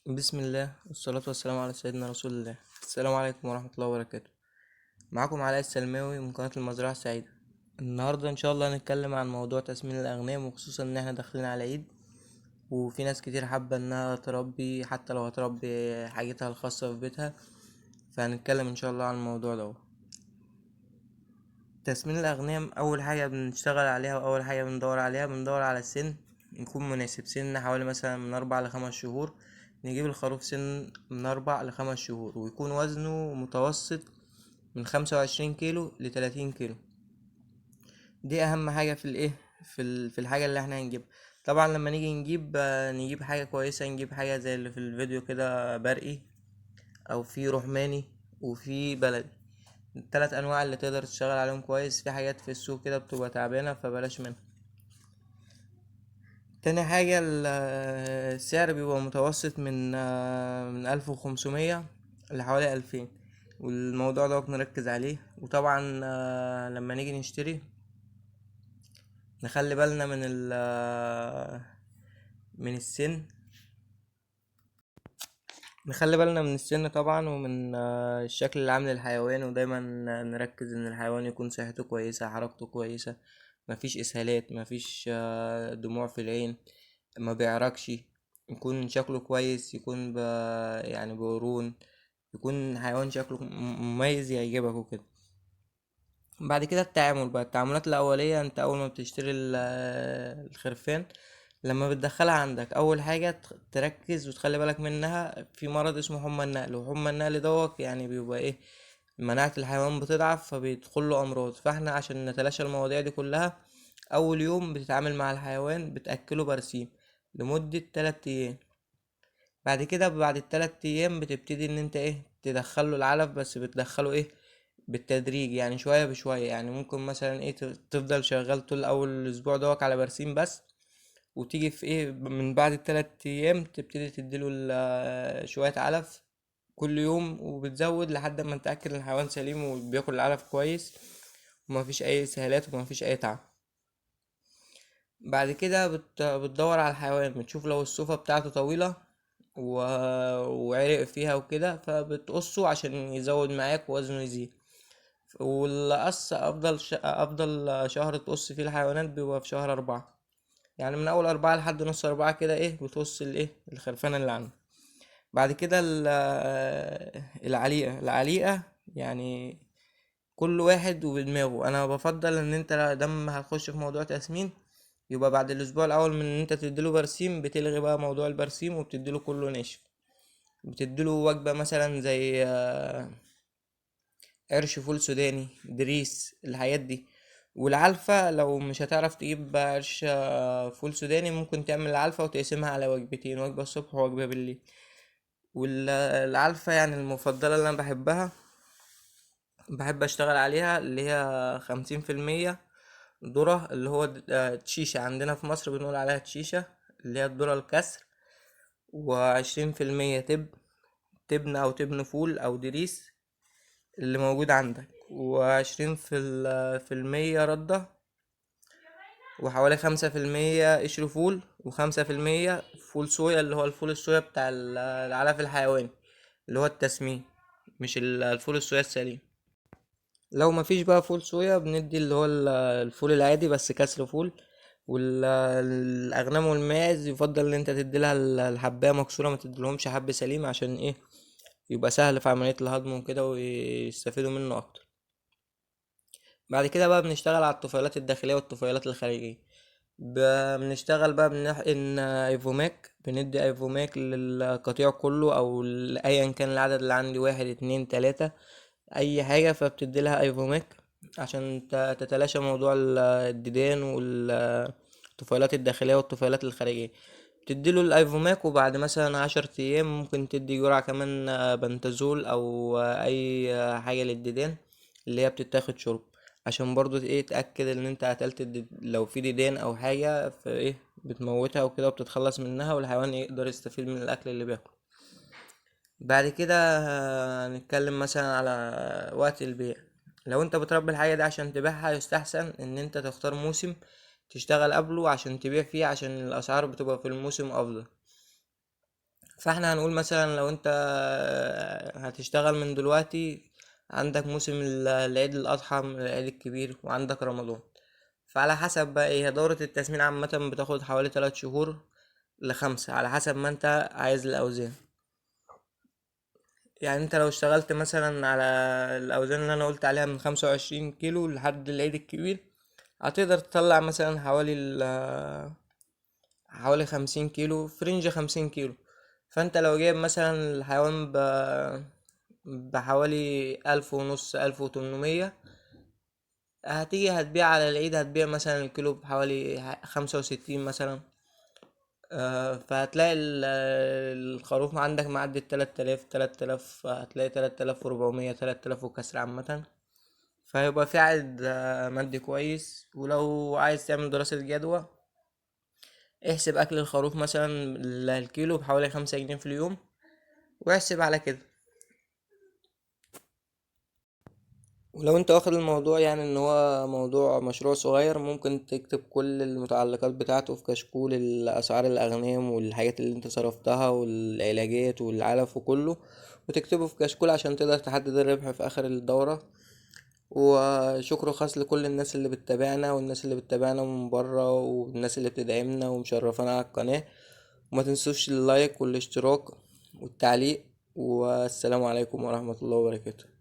بسم الله والصلاة والسلام على سيدنا رسول الله. السلام عليكم ورحمة الله وبركاته. معكم علاء السلماوي من قناة المزرعة السعيدة. النهاردة إن شاء الله هنتكلم عن موضوع تسمين الأغنام، وخصوصا إن احنا داخلين على عيد، وفي ناس كتير حابة إنها تربي، حتى لو هتربي حاجتها الخاصة في بيتها. فهنتكلم إن شاء الله عن الموضوع ده. تسمين الأغنام، أول حاجة بنشتغل عليها وأول حاجة بندور على السن يكون مناسب. سن حوالي مثلا من 4 ل5 شهور. نجيب الخروف سن من 4 ل5 شهور، ويكون وزنه متوسط من 25 كيلو ل30 كيلو. دي أهم حاجة في الإيه، في الحاجة اللي احنا هنجيبها. طبعا لما نيجي نجيب نجيب حاجة كويسة، نجيب حاجة زي اللي في الفيديو كده، برقي أو في رحماني وفي بلدي. التلات انواع اللي تقدر تشتغل عليهم كويس. في حاجات في السوق كده بتبقى تعبانه، فبلاش منها. تاني حاجه السعر بيبقى متوسط من 1500 لحوالي 2000. والموضوع ده نركز عليه. وطبعا لما نيجي نشتري نخلي بالنا من السن. من السن طبعا، ومن الشكل العام للحيوان. ودايما نركز ان الحيوان يكون صحته كويسة، حركته كويسة، مفيش اسهالات، مفيش دموع في العين، ما بيعرقش، يكون شكله كويس، يكون يعني بقرون، يكون حيوان شكله مميز يعجبك وكده. بعد كده التعاملات الأولية. انت أول ما بتشتري الخرفان، لما بتدخلها عندك، أول حاجة تركز وتخلي بالك منها. في مرض اسمه حمى النقل، وحمى النقل دوت يعني بيبقى ايه، مناعة الحيوان بتضعف فبيدخل له أمراض. فاحنا عشان نتلاشى المواضيع دي كلها، أول يوم بتتعامل مع الحيوان بتأكله برسيم لمدة 3 أيام. بعد ال3 أيام بتبتدي ان انت ايه، تدخله العلف. بس بتدخله ايه، بالتدريج، يعني شوية بشوية. يعني ممكن مثلا ايه تفضل شغال طول اول الاسبوع دوك على برسيم بس، وتيجي في ايه من بعد ال3 ايام تبتدي تديله شوية علف كل يوم، وبتزود لحد ما نتأكد ان الحيوان سليم وبياكل العلف كويس، ومفيش اي سهالات ومفيش اي تعب. بعد كده بتدور على الحيوان، بتشوف لو الصوفة بتاعته طويلة و... وعرق فيها وكده، فبتقصه عشان يزود معاك ووزنه يزيد. والقص أفضل شهر تقص فيه الحيوانات بيبقى في شهر 4. يعني من أول 4 لحد نص 4 كده ايه، بتقص الايه الخرفانة اللي عندك. بعد كده العليقة يعني كل واحد وبدماغه. انا بفضل ان انت دم هتخش في موضوع تسمين، يبقى بعد الاسبوع الاول من ان انت تديله برسيم، بتلغي بقى موضوع البرسيم وبتديله كله ناشف. بتديله وجبة مثلا زي قرش فول سوداني، دريس، الحاجات دي. والعلفة لو مش هتعرف تجيب قرش فول سوداني، ممكن تعمل العلفة وتقسمها على وجبتين، وجبة الصبح ووجبة بالليل. والعلفة يعني المفضلة اللي أنا بحب أشتغل عليها، اللي هي 50% ذرة، اللي هو تشيشة. عندنا في مصر بنقول عليها تشيشة، اللي هي الذرة الكسر. و20% تبن أو تبن فول أو دريس اللي موجود عندك. في المية ردة. وحوالي 5% قشر فول. و5% فول صويا، اللي هو الفول الصويا بتاع العلف الحيواني، اللي هو التسمين، مش الفول الصويا السليم. لو مفيش بقى فول صويا، بندي اللي هو الفول العادي بس كسر فول. والاغنام والماعز يفضل ان انت تديلها الحبايه مكسوره، ما تديلهمش حب سليم، عشان ايه، يبقى سهل في عمليه الهضم وكده ويستفيدوا منه اكتر. بعد كده بقى بنشتغل على الطفيلات الداخليه والطفيلات الخارجيه. بنشتغل بقى بنحقن ايفوماك. بندي ايفوماك للقطيع كله، او ايا كان العدد اللي عندي، 1 2 3، اي حاجة. فبتدي لها ايفوماك عشان تتلاشى موضوع الديدان والطفيلات الداخلية والطفيلات الخارجية. بتديله الايفوماك، وبعد مثلا 10 ايام ممكن تدي جرعة كمان بنتازول، او اي حاجة للديدان اللي هي بتتاخد شرب، عشان برضو ايه تأكد ان انت قتلت لو في ديدان او حاجة، فايه بتموتها وكده وبتتخلص منها، والحيوان يقدر يستفيد من الاكل اللي بياكله. بعد كده هنتكلم مثلا على وقت البيع. لو انت بتربي الحاجة دي عشان تبيعها، يستحسن ان انت تختار موسم تشتغل قبله عشان تبيع فيه، عشان الاسعار بتبقى في الموسم افضل. فاحنا هنقول مثلا لو انت هتشتغل من دلوقتي، عندك موسم العيد الأضحى، العيد الكبير، وعندك رمضان. فعلى حسب بقى ايه، هي دورة التسمين عامة بتاخد حوالي 3 شهور ل5، على حسب ما انت عايز الأوزان. يعني انت لو اشتغلت مثلا على الأوزان اللي انا قلت عليها من 25 كيلو لحد العيد الكبير، هتقدر تطلع مثلا حوالي 50 كيلو، في رينج 50 كيلو. فانت لو جايب مثلا الحيوان بحوالي 1500، 1800، هتيجي هتبيع على العيد، هتبيع مثلا الكيلو بحوالي 65 مثلا. فهتلاقي الخروف عندك معدي 3000، هتلاقي 3400، 3000 وكسر عامة. فهيبقى في عائد مادي كويس. ولو عايز تعمل دراسة جدوى، احسب أكل الخروف مثلا الكيلو بحوالي 5 جنيه في اليوم، واحسب على كده. ولو انت واخد الموضوع يعني ان هو موضوع مشروع صغير، ممكن تكتب كل المتعلقات بتاعته في كشكول الاسعار الاغنام والحاجات اللي انت صرفتها والعلاجات والعلف وكله، وتكتبه في كشكول عشان تقدر تحدد الربح في اخر الدورة. وشكر خاص لكل الناس اللي بتتابعنا، والناس اللي بتتابعنا من بره، والناس اللي بتدعمنا ومشرفانا على القناة. وما تنسوش اللايك والاشتراك والتعليق. والسلام عليكم ورحمة الله وبركاته.